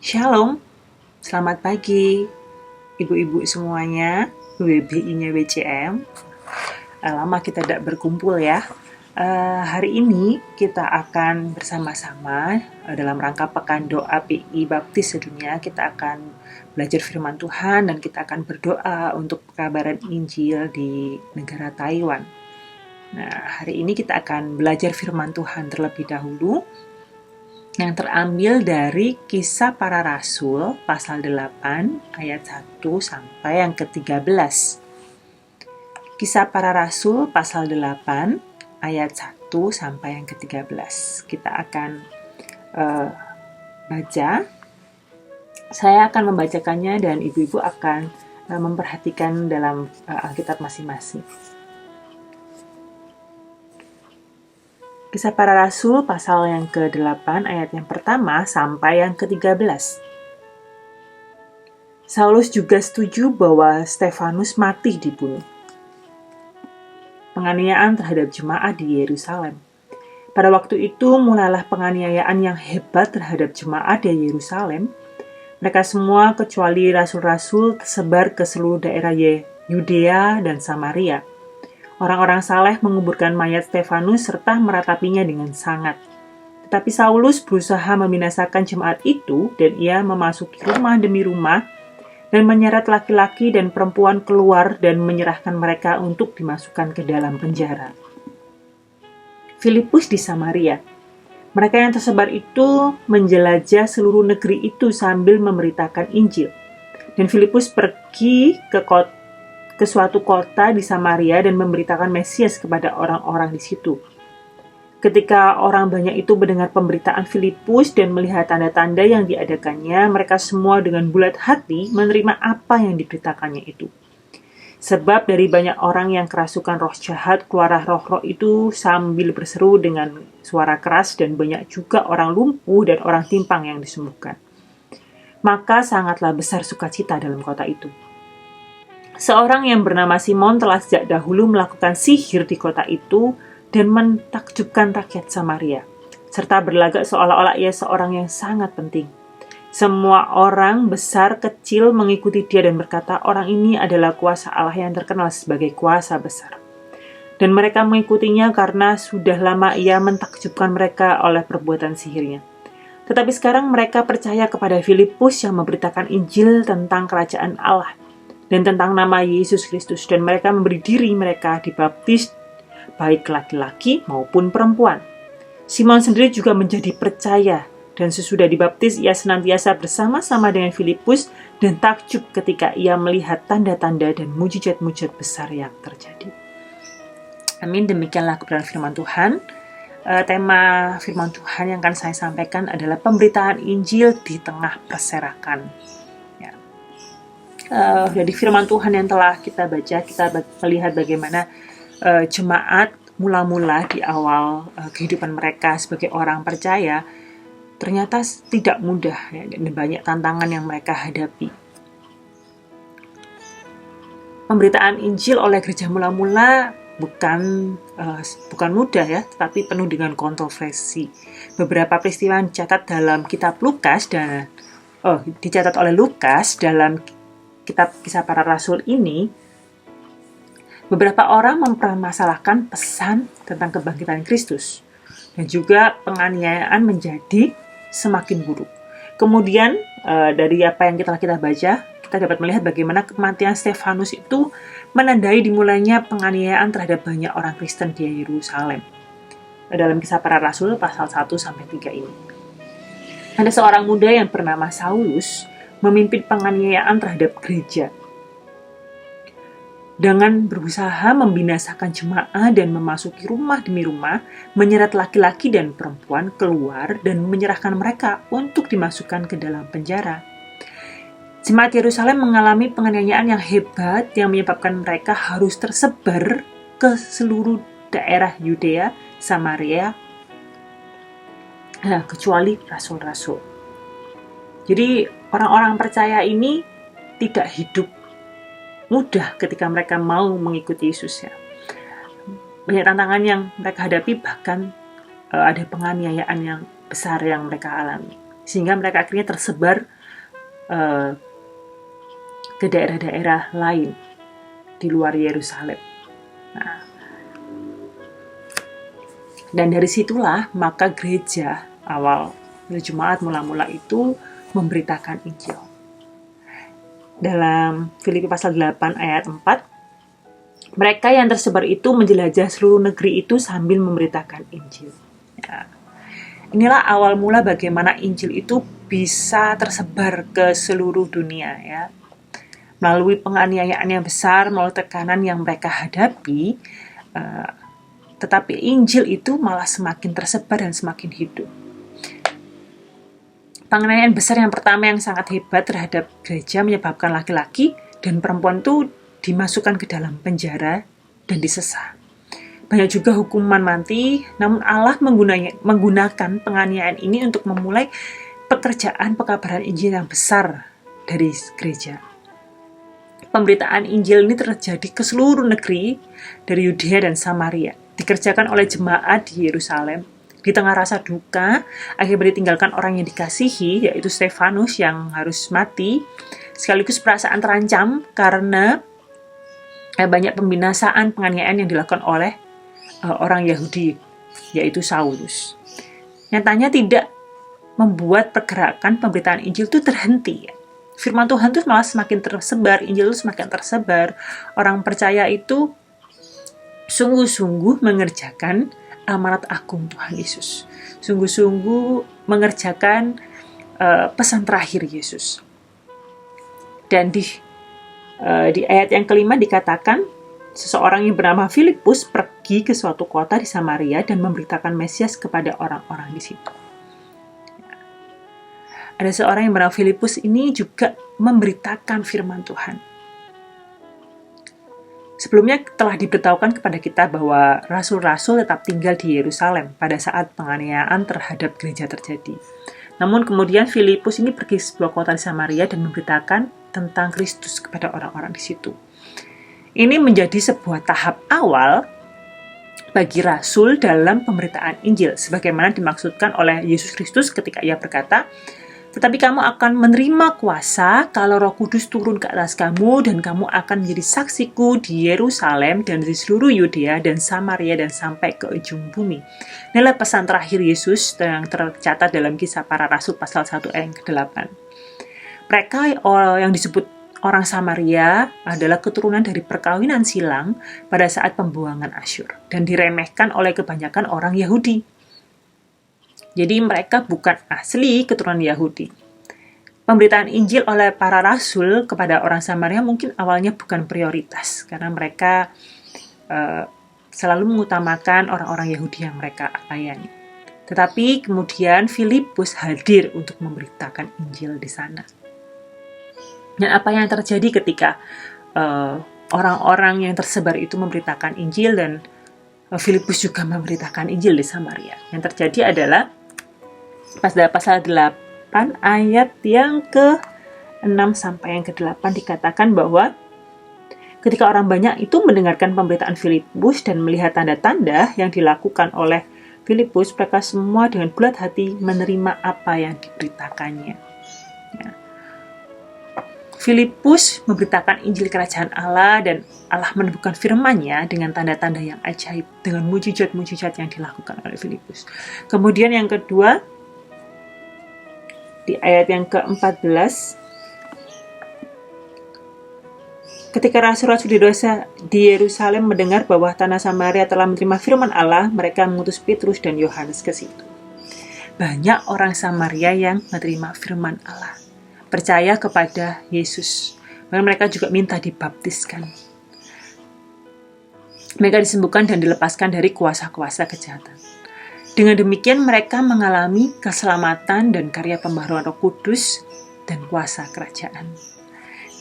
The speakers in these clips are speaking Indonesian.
Shalom, selamat pagi ibu-ibu semuanya, WBI-nya WCM. Lama kita tidak berkumpul ya. Hari ini kita akan bersama-sama dalam rangka Pekan Doa PI Baptis sedunia. Kita akan belajar firman Tuhan dan kita akan berdoa untuk pekabaran Injil di negara Taiwan. Nah, hari ini kita akan belajar firman Tuhan terlebih dahulu yang terambil dari Kisah Para Rasul pasal 8 ayat 1 sampai yang ke-13. Kisah Para Rasul pasal 8 ayat 1 sampai yang ke-13. Kita akan baca. Saya akan membacakannya dan ibu-ibu akan memperhatikan dalam Alkitab masing-masing. Kisah Para Rasul pasal yang ke-8 ayat yang pertama sampai yang ke-13. Saulus juga setuju bahwa Stefanus mati dibunuh. Penganiayaan terhadap jemaat di Yerusalem. Pada waktu itu mulailah penganiayaan yang hebat terhadap jemaat di Yerusalem. Mereka semua kecuali rasul-rasul tersebar ke seluruh daerah Yudea dan Samaria. Orang-orang saleh menguburkan mayat Stefanus serta meratapinya dengan sangat. Tetapi Saulus berusaha membinasakan jemaat itu dan ia memasuki rumah demi rumah dan menyeret laki-laki dan perempuan keluar dan menyerahkan mereka untuk dimasukkan ke dalam penjara. Filipus di Samaria. Mereka yang tersebar itu menjelajah seluruh negeri itu sambil memberitakan Injil. Dan Filipus pergi ke suatu kota di Samaria dan memberitakan Mesias kepada orang-orang di situ. Ketika orang banyak itu mendengar pemberitaan Filipus dan melihat tanda-tanda yang diadakannya, mereka semua dengan bulat hati menerima apa yang diberitakannya itu. Sebab dari banyak orang yang kerasukan roh jahat, keluarlah roh-roh itu sambil berseru dengan suara keras, dan banyak juga orang lumpuh dan orang timpang yang disembuhkan. Maka sangatlah besar sukacita dalam kota itu. Seorang yang bernama Simon telah sejak dahulu melakukan sihir di kota itu dan mentakjubkan rakyat Samaria, serta berlagak seolah-olah ia seorang yang sangat penting. Semua orang besar kecil mengikuti dia dan berkata, orang ini adalah kuasa Allah yang terkenal sebagai kuasa besar. Dan mereka mengikutinya karena sudah lama ia mentakjubkan mereka oleh perbuatan sihirnya. Tetapi sekarang mereka percaya kepada Filipus yang memberitakan Injil tentang kerajaan Allah dan tentang nama Yesus Kristus, dan mereka memberi diri mereka dibaptis baik laki-laki maupun perempuan. Simon sendiri juga menjadi percaya, dan sesudah dibaptis ia senantiasa bersama-sama dengan Filipus dan takjub ketika ia melihat tanda-tanda dan mujizat-mujizat besar yang terjadi. Amin. Demikianlah kebenaran firman Tuhan. Tema firman Tuhan yang akan saya sampaikan adalah pemberitaan Injil di tengah perserakan. Dari firman Tuhan yang telah kita baca, kita melihat bagaimana jemaat mula-mula di awal kehidupan mereka sebagai orang percaya ternyata tidak mudah ya, dan banyak tantangan yang mereka hadapi. Pemberitaan Injil oleh gereja mula-mula bukan mudah ya, tetapi penuh dengan kontroversi. Beberapa peristiwa yang dicatat dalam kitab Lukas dan dicatat oleh Lukas dalam kitab Kisah Para Rasul ini. Beberapa orang mempermasalahkan pesan tentang kebangkitan Kristus dan juga penganiayaan menjadi semakin buruk. Kemudian dari apa yang kita baca, kita dapat melihat bagaimana kematian Stefanus itu menandai dimulainya penganiayaan terhadap banyak orang Kristen di Yerusalem. Dalam Kisah Para Rasul pasal 1-3 ini. Ada seorang muda yang bernama Saulus memimpin penganiayaan terhadap gereja dengan berusaha membinasakan jemaat dan memasuki rumah demi rumah, menyeret laki-laki dan perempuan keluar dan menyerahkan mereka untuk dimasukkan ke dalam penjara. Jemaat Yerusalem mengalami penganiayaan yang hebat yang menyebabkan mereka harus tersebar ke seluruh daerah Yudea, Samaria, kecuali rasul-rasul. Jadi orang-orang percaya ini tidak hidup mudah ketika mereka mau mengikuti Yesus ya. Banyak tantangan yang mereka hadapi, bahkan ada penganiayaan yang besar yang mereka alami. Sehingga mereka akhirnya tersebar uh, ke daerah-daerah lain di luar Yerusalem. Nah, dan dari situlah maka gereja awal Jemaat mula-mula itu memberitakan Injil. Dalam Filipi pasal 8 ayat 4, mereka yang tersebar itu menjelajah seluruh negeri itu sambil memberitakan Injil. Ya. Inilah awal mula bagaimana Injil itu bisa tersebar ke seluruh dunia, ya. Melalui penganiayaan yang besar, melalui tekanan yang mereka hadapi, tetapi Injil itu malah semakin tersebar dan semakin hidup. Penganiayaan besar yang pertama yang sangat hebat terhadap gereja menyebabkan laki-laki dan perempuan itu dimasukkan ke dalam penjara dan disesah. Banyak juga hukuman mati, namun Allah menggunakan penganiayaan ini untuk memulai pekerjaan pekabaran Injil yang besar dari gereja. Pemberitaan Injil ini terjadi ke seluruh negeri dari Yudea dan Samaria. Dikerjakan oleh jemaat di Yerusalem. Di tengah rasa duka, akhirnya ditinggalkan orang yang dikasihi, yaitu Stefanus yang harus mati, sekaligus perasaan terancam karena banyak pembinasaan penganiayaan yang dilakukan oleh orang Yahudi, yaitu Saulus. Nyatanya tidak membuat pergerakan pemberitaan Injil itu terhenti. Firman Tuhan itu malah semakin tersebar, Injil itu semakin tersebar. Orang percaya itu sungguh-sungguh mengerjakan amanat agung Tuhan Yesus. Sungguh-sungguh mengerjakan pesan terakhir Yesus. Dan di ayat yang kelima dikatakan, seseorang yang bernama Filipus pergi ke suatu kota di Samaria dan memberitakan Mesias kepada orang-orang di situ. Ada seorang yang bernama Filipus ini juga memberitakan firman Tuhan. Sebelumnya telah diberitahukan kepada kita bahwa rasul-rasul tetap tinggal di Yerusalem pada saat penganiayaan terhadap gereja terjadi. Namun kemudian Filipus ini pergi ke sebuah kota di Samaria dan memberitakan tentang Kristus kepada orang-orang di situ. Ini menjadi sebuah tahap awal bagi rasul dalam pemberitaan Injil, sebagaimana dimaksudkan oleh Yesus Kristus ketika ia berkata, "Tetapi kamu akan menerima kuasa kalau Roh Kudus turun ke atas kamu, dan kamu akan menjadi saksiku di Yerusalem dan di seluruh Yudea dan Samaria dan sampai ke ujung bumi." Inilah pesan terakhir Yesus yang tercatat dalam Kisah Para Rasul pasal 1 ayat ke-8. Mereka yang disebut orang Samaria adalah keturunan dari perkawinan silang pada saat pembuangan Asyur dan diremehkan oleh kebanyakan orang Yahudi. Jadi mereka bukan asli keturunan Yahudi. Pemberitaan Injil oleh para rasul kepada orang Samaria mungkin awalnya bukan prioritas, karena mereka selalu mengutamakan orang-orang Yahudi yang mereka layani. Tetapi kemudian Filipus hadir untuk memberitakan Injil di sana. Dan apa yang terjadi ketika orang-orang yang tersebar itu memberitakan Injil dan Filipus juga memberitakan Injil di Samaria? Yang terjadi adalah pada pasal 8 ayat yang ke-6 sampai yang ke-8 dikatakan bahwa ketika orang banyak itu mendengarkan pemberitaan Filipus dan melihat tanda-tanda yang dilakukan oleh Filipus, mereka semua dengan bulat hati menerima apa yang diberitakannya. Ya. Filipus memberitakan Injil Kerajaan Allah dan Allah menumbuhkan firman-Nya dengan tanda-tanda yang ajaib, dengan mujizat-mujizat yang dilakukan oleh Filipus. Kemudian yang kedua, di ayat yang ke-14, ketika rasul-rasul di Yerusalem mendengar bahwa tanah Samaria telah menerima firman Allah, mereka mengutus Petrus dan Yohanes ke situ. Banyak orang Samaria yang menerima firman Allah, percaya kepada Yesus. Mereka juga minta dibaptiskan. Mereka disembuhkan dan dilepaskan dari kuasa-kuasa kejahatan. Dengan demikian mereka mengalami keselamatan dan karya pembaharuan Roh Kudus dan kuasa kerajaan.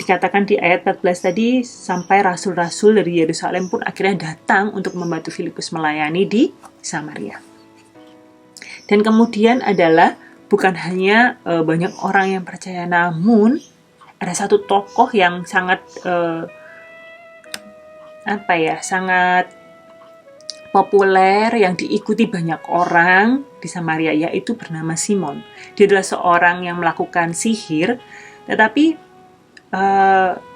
Dikatakan di ayat 14 tadi, sampai rasul-rasul dari Yerusalem pun akhirnya datang untuk membantu Filipus melayani di Samaria. Dan kemudian adalah bukan hanya banyak orang yang percaya, namun ada satu tokoh yang sangat sangat populer yang diikuti banyak orang di Samaria, yaitu bernama Simon. Dia adalah seorang yang melakukan sihir, Tetapi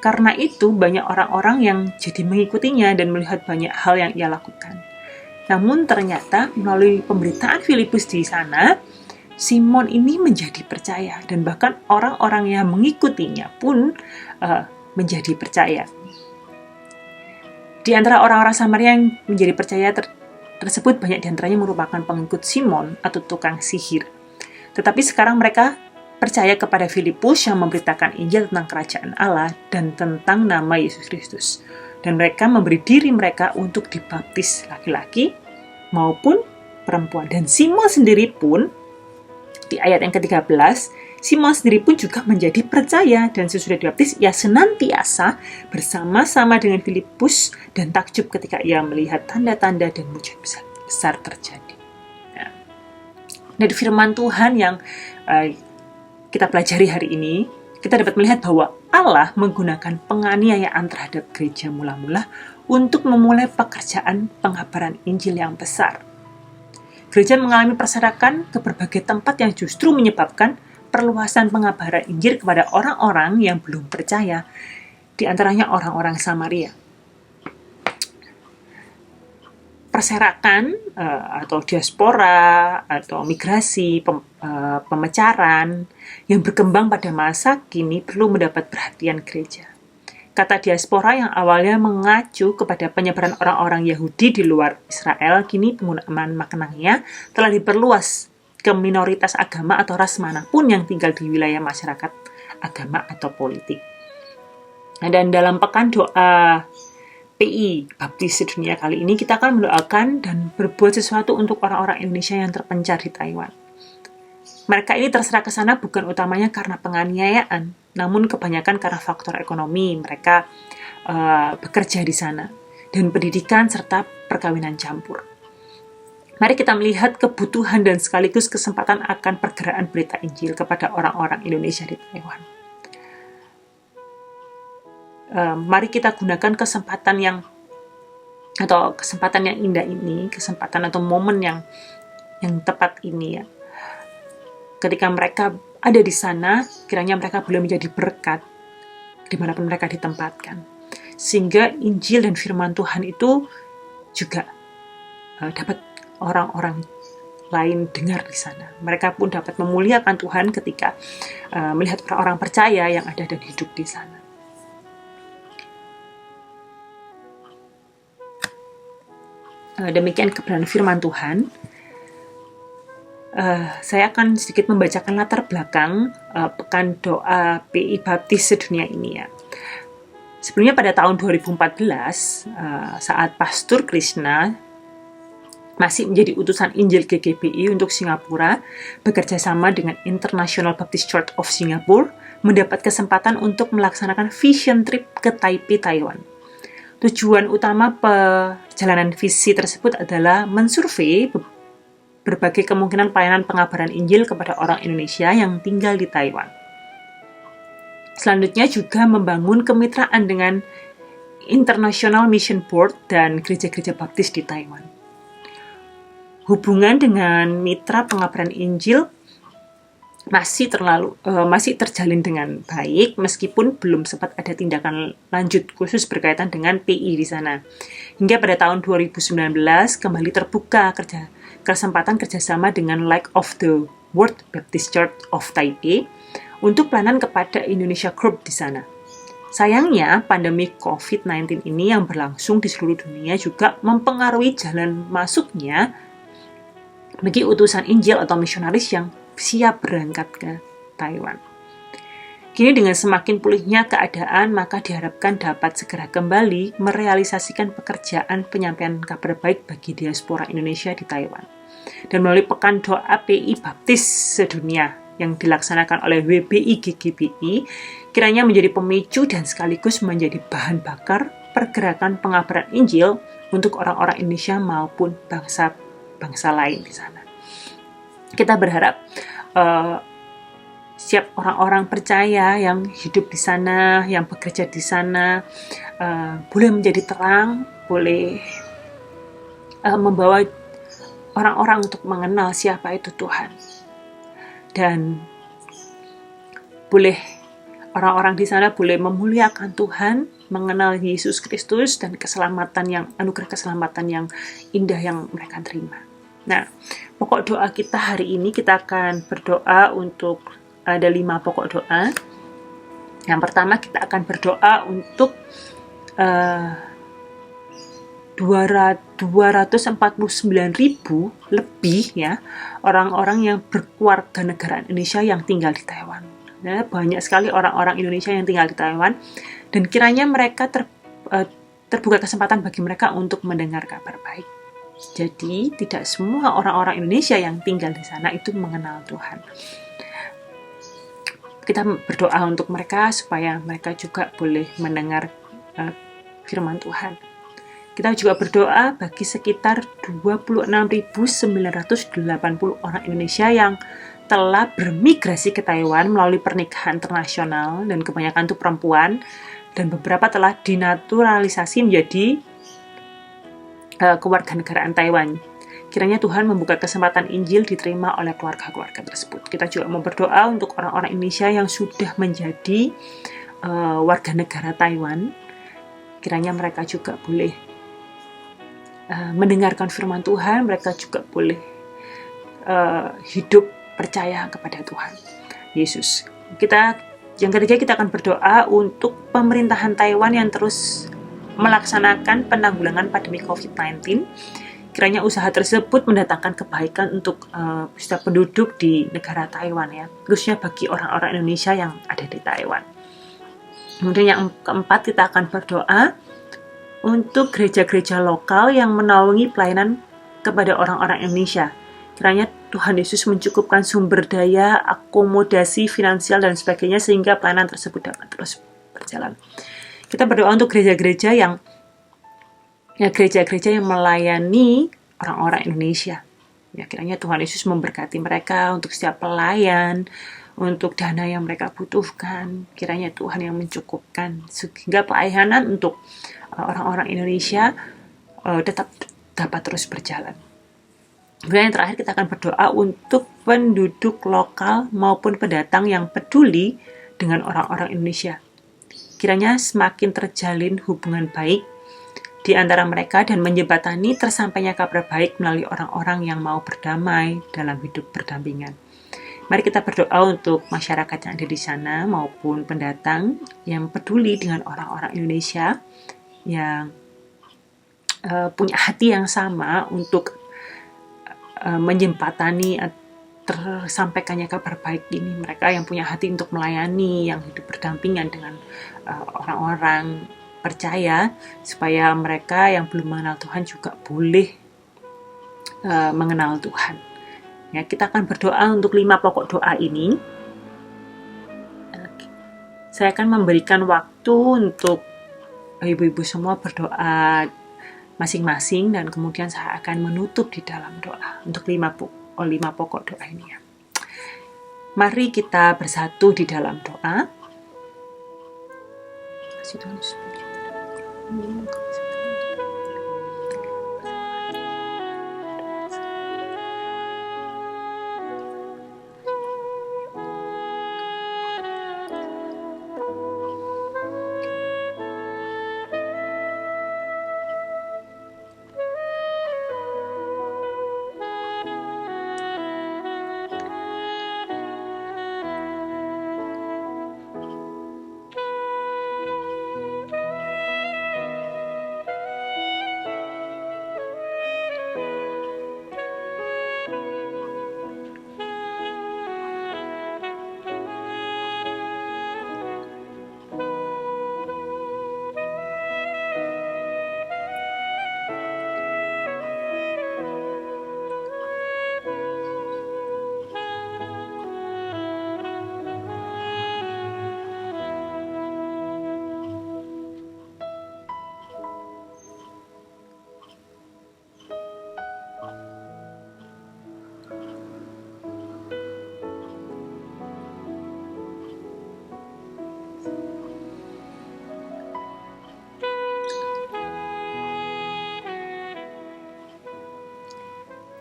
karena itu banyak orang-orang yang jadi mengikutinya dan melihat banyak hal yang ia lakukan. Namun ternyata melalui pemberitaan Filipus di sana, Simon ini menjadi percaya, dan bahkan orang-orang yang mengikutinya pun menjadi percaya. Di antara orang-orang Samaria yang menjadi percaya tersebut, banyak di antaranya merupakan pengikut Simon atau tukang sihir. Tetapi sekarang mereka percaya kepada Filipus yang memberitakan Injil tentang kerajaan Allah dan tentang nama Yesus Kristus. Dan mereka memberi diri mereka untuk dibaptis, laki-laki maupun perempuan. Dan Simon sendiri pun, di ayat yang ke-13, Simon sendiri pun juga menjadi percaya, dan sesudah dibaptis ia senantiasa bersama-sama dengan Filipus dan takjub ketika ia melihat tanda-tanda dan mujizat besar terjadi. Nah, dari firman Tuhan yang kita pelajari hari ini, kita dapat melihat bahwa Allah menggunakan penganiayaan terhadap gereja mula-mula untuk memulai pekerjaan pengabaran Injil yang besar. Gereja mengalami perserakan ke berbagai tempat yang justru menyebabkan perluasan pengabaran Injil kepada orang-orang yang belum percaya, di antaranya orang-orang Samaria. Perserakan atau diaspora atau migrasi, pemecaran yang berkembang pada masa kini perlu mendapat perhatian gereja. Kata diaspora yang awalnya mengacu kepada penyebaran orang-orang Yahudi di luar Israel, kini penggunaan maknanya telah diperluas ke minoritas agama atau ras manapun yang tinggal di wilayah masyarakat agama atau politik. Dan dalam pekan doa PI Baptis Sedunia kali ini, kita akan mendoakan dan berbuat sesuatu untuk orang-orang Indonesia yang terpencar di Taiwan. Mereka ini terserah ke sana bukan utamanya karena penganiayaan, namun kebanyakan karena faktor ekonomi. Mereka bekerja di sana, dan pendidikan serta perkawinan campur. Mari kita melihat kebutuhan dan sekaligus kesempatan akan pergerakan berita Injil kepada orang-orang Indonesia di Taiwan. Mari kita gunakan kesempatan yang indah ini, kesempatan atau momen yang tepat ini ya. Ketika mereka ada di sana, kiranya mereka boleh menjadi berkat dimanapun mereka ditempatkan, sehingga Injil dan firman Tuhan itu juga dapat orang-orang lain dengar di sana. Mereka pun dapat memuliakan Tuhan ketika melihat orang-orang percaya yang ada dan hidup di sana. Demikian kebenaran firman Tuhan. Saya akan sedikit membacakan latar belakang pekan doa PI Baptis Sedunia ini ya. Sebelumnya pada tahun 2014, saat Pastor Krishna masih menjadi utusan Injil GGBI untuk Singapura, bekerja sama dengan International Baptist Church of Singapore, mendapat kesempatan untuk melaksanakan vision trip ke Taipei, Taiwan. Tujuan utama perjalanan visi tersebut adalah mensurvei berbagai kemungkinan pelayanan pengabaran Injil kepada orang Indonesia yang tinggal di Taiwan. Selanjutnya juga membangun kemitraan dengan International Mission Board dan gereja-gereja baptis di Taiwan. Hubungan dengan mitra pengabaran Injil masih terjalin dengan baik, meskipun belum sempat ada tindakan lanjut khusus berkaitan dengan PI di sana. Hingga pada tahun 2019 kembali terbuka kesempatan kerjasama dengan Light of the World Baptist Church of Taipei untuk pelayanan kepada Indonesia Group di sana. Sayangnya, pandemi COVID-19 ini yang berlangsung di seluruh dunia juga mempengaruhi jalan masuknya bagi utusan Injil atau misionaris yang siap berangkat ke Taiwan. Kini dengan semakin pulihnya keadaan, maka diharapkan dapat segera kembali merealisasikan pekerjaan penyampaian kabar baik bagi diaspora Indonesia di Taiwan. Dan melalui pekan doa PI Baptis Sedunia yang dilaksanakan oleh WBI GGBI, kiranya menjadi pemicu dan sekaligus menjadi bahan bakar pergerakan pengabaran Injil untuk orang-orang Indonesia maupun bangsa lain di sana. Kita berharap setiap orang-orang percaya yang hidup di sana, yang bekerja di sana, boleh menjadi terang, boleh membawa orang-orang untuk mengenal siapa itu Tuhan, dan boleh orang-orang di sana boleh memuliakan Tuhan, mengenal Yesus Kristus, dan anugerah keselamatan yang indah yang mereka terima. Nah, pokok doa kita hari ini, kita akan berdoa untuk ada 5 pokok doa. Yang pertama, kita akan berdoa untuk 249.000 lebih ya orang-orang yang berkeluarga negara Indonesia yang tinggal di Taiwan. Nah, banyak sekali orang-orang Indonesia yang tinggal di Taiwan, dan kiranya mereka terbuka kesempatan bagi mereka untuk mendengar kabar baik. Jadi tidak semua orang-orang Indonesia yang tinggal di sana itu mengenal Tuhan. Kita berdoa untuk mereka supaya mereka juga boleh mendengar firman Tuhan. Kita juga berdoa bagi sekitar 26.980 orang Indonesia yang telah bermigrasi ke Taiwan melalui pernikahan internasional, dan kebanyakan itu perempuan, dan beberapa telah dinaturalisasi menjadi kewarganegaraan Taiwan. Kiranya Tuhan membuka kesempatan Injil diterima oleh keluarga-keluarga tersebut. Kita juga mau berdoa untuk orang-orang Indonesia yang sudah menjadi warga negara Taiwan. Kiranya mereka juga boleh mendengarkan firman Tuhan, mereka juga boleh hidup percaya kepada Tuhan Yesus. Yang ketiga, kita akan berdoa untuk pemerintahan Taiwan yang terus melaksanakan penanggulangan pandemi COVID-19. Kiranya usaha tersebut mendatangkan kebaikan untuk setiap penduduk di negara Taiwan ya, khususnya bagi orang-orang Indonesia yang ada di Taiwan. Kemudian yang keempat, kita akan berdoa untuk gereja-gereja lokal yang menaungi pelayanan kepada orang-orang Indonesia. Kiranya Tuhan Yesus mencukupkan sumber daya, akomodasi, finansial, dan sebagainya sehingga pelayanan tersebut dapat terus berjalan. Kita berdoa untuk gereja-gereja yang melayani orang-orang Indonesia. Ya, kiranya Tuhan Yesus memberkati mereka untuk setiap pelayan, untuk dana yang mereka butuhkan. Kiranya Tuhan yang mencukupkan sehingga pelayanan untuk orang-orang Indonesia tetap dapat terus berjalan. Kemudian yang terakhir, kita akan berdoa untuk penduduk lokal maupun pendatang yang peduli dengan orang-orang Indonesia. Kiranya semakin terjalin hubungan baik di antara mereka dan menjembatani tersampainya kabar baik melalui orang-orang yang mau berdamai dalam hidup berdampingan. Mari kita berdoa untuk masyarakat yang ada di sana maupun pendatang yang peduli dengan orang-orang Indonesia, yang punya hati yang sama untuk menjembatani tersampaikannya kabar baik ini. Mereka yang punya hati untuk melayani, yang hidup berdampingan dengan orang-orang percaya, supaya mereka yang belum mengenal Tuhan juga boleh mengenal Tuhan. Ya, kita akan berdoa untuk 5 pokok doa ini. Saya akan memberikan waktu untuk ibu-ibu semua berdoa masing-masing, dan kemudian saya akan menutup di dalam doa untuk 5 pokok doa ini ya. Mari kita bersatu di dalam doa. Kasih Tuhan Yesus.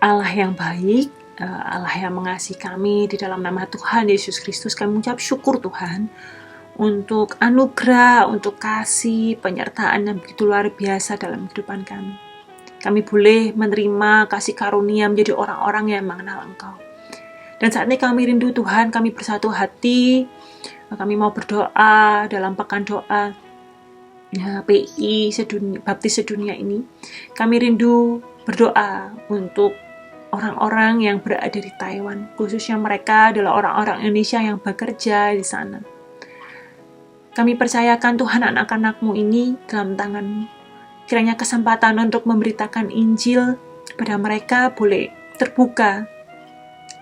Allah yang baik, Allah yang mengasihi kami, di dalam nama Tuhan Yesus Kristus kami mengucap syukur Tuhan untuk anugerah, untuk kasih, penyertaan yang begitu luar biasa dalam kehidupan kami. Kami boleh menerima kasih karunia menjadi orang-orang yang mengenal Engkau. Dan saat ini kami rindu Tuhan, kami bersatu hati, kami mau berdoa dalam pekan doa PI Baptis sedunia ini. Kami rindu berdoa untuk orang-orang yang berada di Taiwan, khususnya mereka adalah orang-orang Indonesia yang bekerja di sana. Kami percayakan Tuhan anak-anak-Mu ini dalam tangan-Mu. Kiranya kesempatan untuk memberitakan Injil kepada mereka boleh terbuka,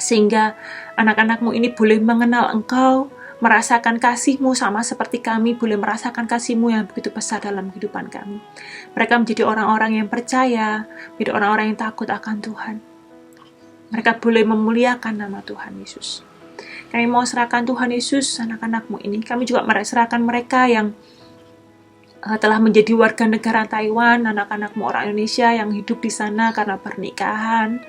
sehingga anak-anak-Mu ini boleh mengenal Engkau, merasakan kasih-Mu sama seperti kami boleh merasakan kasih-Mu yang begitu besar dalam kehidupan kami. Mereka menjadi orang-orang yang percaya, menjadi orang-orang yang takut akan Tuhan. Mereka boleh memuliakan nama Tuhan Yesus. Kami mau serahkan Tuhan Yesus anak-anak-Mu ini. Kami juga serahkan mereka yang telah menjadi warga negara Taiwan, anak-anak-Mu orang Indonesia yang hidup di sana karena pernikahan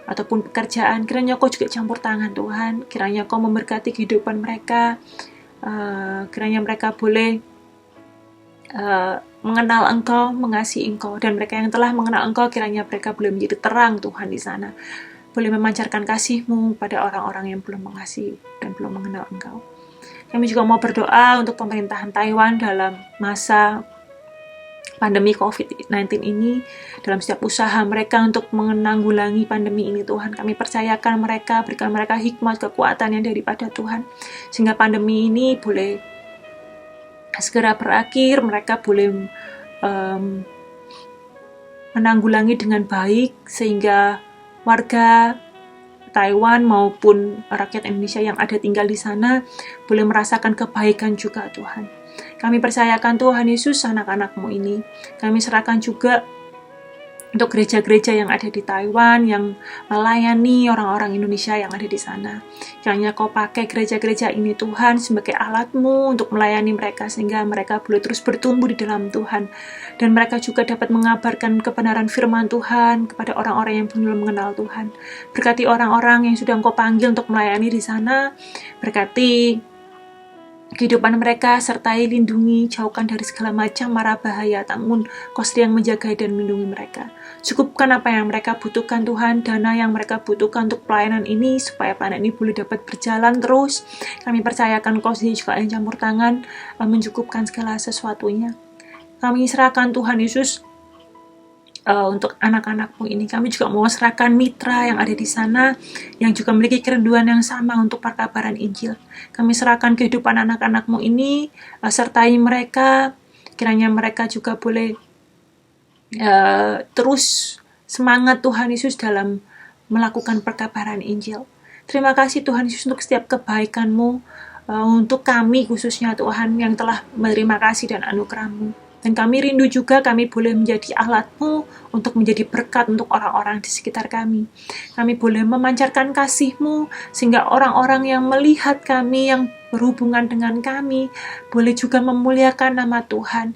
ataupun pekerjaan. Kiranya Kau juga campur tangan Tuhan. Kiranya Kau memberkati kehidupan mereka. Kiranya mereka boleh mengenal Engkau, mengasihi Engkau. Dan mereka yang telah mengenal Engkau, kiranya mereka boleh menjadi terang Tuhan di sana. Boleh memancarkan kasih-Mu pada orang-orang yang belum mengasihi dan belum mengenal Engkau. Kami juga mau berdoa untuk pemerintahan Taiwan dalam masa pandemi COVID-19 ini, dalam setiap usaha mereka untuk menanggulangi pandemi ini Tuhan. Kami percayakan mereka, berikan mereka hikmat, kekuatan yang daripada Tuhan, sehingga pandemi ini boleh segera berakhir, mereka boleh menanggulangi dengan baik, sehingga warga Taiwan maupun rakyat Indonesia yang ada tinggal di sana boleh merasakan kebaikan juga Tuhan. Kami percayakan Tuhan Yesus anak-anak-Mu ini. Kami serahkan juga untuk gereja-gereja yang ada di Taiwan yang melayani orang-orang Indonesia yang ada di sana. Kiranya Kau pakai gereja-gereja ini Tuhan sebagai alat-Mu untuk melayani mereka sehingga mereka boleh terus bertumbuh di dalam Tuhan. Dan mereka juga dapat mengabarkan kebenaran firman Tuhan kepada orang-orang yang belum mengenal Tuhan. Berkati orang-orang yang sudah Engkau panggil untuk melayani di sana. Berkati kehidupan mereka, sertai lindungi, jauhkan dari segala macam mara bahaya, namun Kau sedia yang menjaga dan melindungi mereka. Cukupkan apa yang mereka butuhkan Tuhan, dana yang mereka butuhkan untuk pelayanan ini, supaya pelayanan ini boleh dapat berjalan terus. Kami percayakan Kau sendiri juga yang campur tangan, mencukupkan segala sesuatunya. Kami serahkan Tuhan Yesus untuk anak-anak-Mu ini. Kami juga mau serahkan mitra yang ada di sana, yang juga memiliki kerinduan yang sama untuk perkabaran Injil. Kami serahkan kehidupan anak-anak-Mu ini, sertai mereka, kiranya mereka juga boleh terus semangat Tuhan Yesus dalam melakukan perkabaran Injil. Terima kasih Tuhan Yesus untuk setiap kebaikan-Mu, untuk kami khususnya Tuhan yang telah menerima kasih dan anugerah-Mu. Dan kami rindu juga kami boleh menjadi alat-Mu untuk menjadi berkat untuk orang-orang di sekitar kami. Kami boleh memancarkan kasih-Mu sehingga orang-orang yang melihat kami, yang berhubungan dengan kami, boleh juga memuliakan nama Tuhan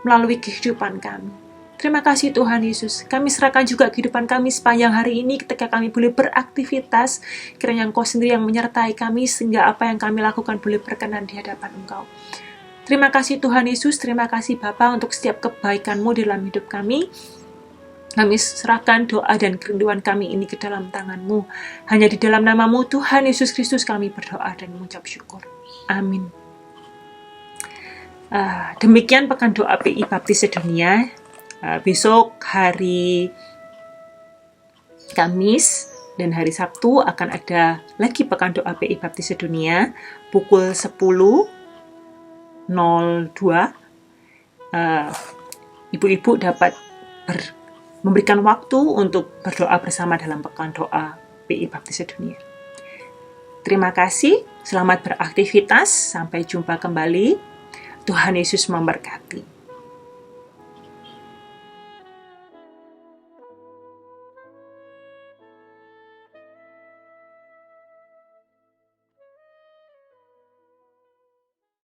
melalui kehidupan kami. Terima kasih Tuhan Yesus. Kami serahkan juga kehidupan kami sepanjang hari ini ketika kami boleh beraktivitas. Kiranya Engkau sendiri yang menyertai kami sehingga apa yang kami lakukan boleh berkenan di hadapan Engkau. Terima kasih Tuhan Yesus, terima kasih Bapa untuk setiap kebaikan-Mu dalam hidup kami. Kami serahkan doa dan kerinduan kami ini ke dalam tangan-Mu. Hanya di dalam nama-Mu Tuhan Yesus Kristus kami berdoa dan mengucap syukur. Amin. Demikian pekan doa PI Baptis Sedunia. Besok hari Kamis dan hari Sabtu akan ada lagi pekan doa PI Baptis Sedunia pukul 10.02. Ibu-ibu dapat memberikan waktu untuk berdoa bersama dalam pekan doa PI Baptis Sedunia. Terima kasih, selamat beraktivitas, sampai jumpa kembali. Tuhan Yesus memberkati.